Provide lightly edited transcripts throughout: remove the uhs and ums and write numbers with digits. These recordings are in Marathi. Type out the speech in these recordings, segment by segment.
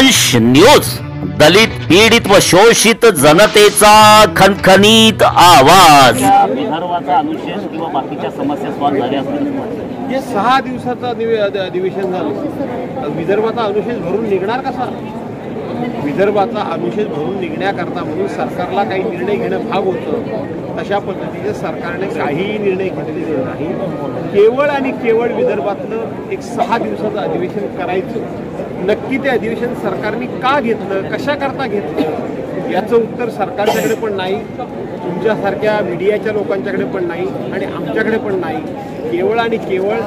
दंश न्यूज, दलित पीडित व शोषित जनतेचा खणखणीत आवाज। विदर्भाचा अनुशेष किंवा बाकीच्या समस्या सॉल्व्ह झाल्या असतील। हे 6 दिवसाचं अधिवेशन झालं, विदर्भाचा अनुशेष भरून निघणार कसा? विदर्भाचा अनुशेष भरून निघण्याकरता म्हणून सरकारला काही निर्णय घेणं भाग होतं। तशा पद्धतीचे सरकारने काहीही निर्णय घेतलेले नाही। केवळ आणि केवळ विदर्भातलं एक 6 दिवसाचं अधिवेशन करायचं। नक्की ते अधिवेशन सरकारने का घेतलं, कशाकरता घेतलं याचं उत्तर सरकारच्याकडे पण नाही, तुमच्यासारख्या मीडियाच्या लोकांच्याकडे पण नाही आणि आमच्याकडे पण नाही। केवळ आणि केवळ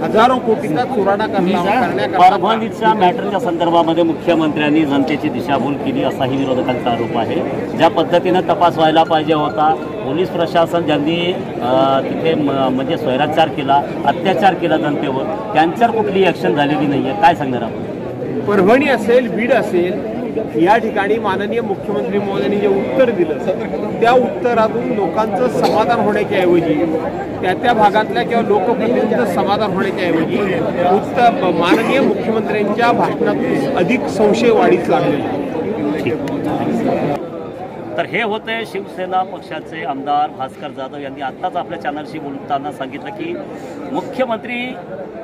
हजारो कोटीचा चुराडा करण्याकरता परभणीच्या मॅटरच्या संदर्भामध्ये मुख्यमंत्र्यांनी जनतेची दिशाभूल केली असाही विरोधकांचा आरोप आहे। ज्या पद्धतीनं तपास व्हायला पाहिजे होता, पोलीस प्रशासन ज्यांनी तिथे म्हणजे स्वैराचार केला, अत्याचार केला जनतेवर, त्यांच्यावर कुठलीही ॲक्शन झालेली नाही आहे। काय सांगणार आपण? परभणी असेल, बीड असेल, या ठिकाणी माननीय मुख्यमंत्री महोदयांनी जे उत्तर दिलं त्या उत्तरातून लोकांचं समाधान होण्याच्या ऐवजी, त्या भागातल्या किंवा लोकप्रतिनिधींचं समाधान होण्याच्या ऐवजी माननीय मुख्यमंत्र्यांच्या भाषणातून अधिक संशय वाढीस लागलेला। तर हे होते शिवसेना पक्षाचे आमदार भास्कर जाधव यांनी आत्ताच आपल्या चॅनलशी बोलताना सांगितलं की मुख्यमंत्री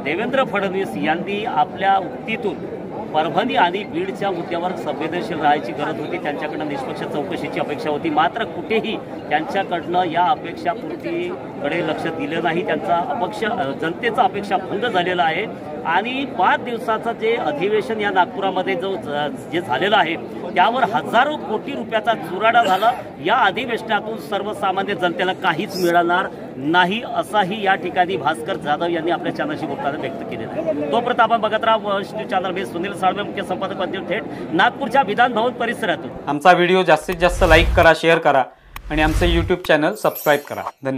देवेंद्र फडणवीस यांनी आपल्या उक्तीतून परभणी आणि बीडच्या मुद्द्यावर संवेदनशील राहायची गरज होती, त्यांच्याकडनं निष्पक्ष चौकशीची अपेक्षा होती। मात्र कुठेही त्यांच्याकडनं या अपेक्षापूर्तीकडे लक्ष दिलं नाही। त्यांचा जनतेचा अपेक्षा भंग झालेला आहे आणि 5 दिवसाचं जे अधिवेशन या नागपुरामध्ये जे झालेलं आहे त्यावर हजारो कोटी रुपयाचा चुराडा झाला। या अधिवेशनातून सर्वसामान्य जनतेला काहीच मिळणार नाही असाही या ठिकाणी भास्कर जाधव यांनी आपल्या चॅनलशी बोलताना व्यक्त केलेलं आहे। तोपर्यंत आपण बघत राहा वंश न्यूज चॅनल। मी सुनील साळवे, मुख्य संपादक पद थेट नागपूरच्या विधान भवन परिसरातून। आमचा व्हिडिओ जास्तीत जास्त लाईक करा, शेअर करा आणि आमचे YouTube चॅनल सबस्क्राईब करा। धन्यवाद।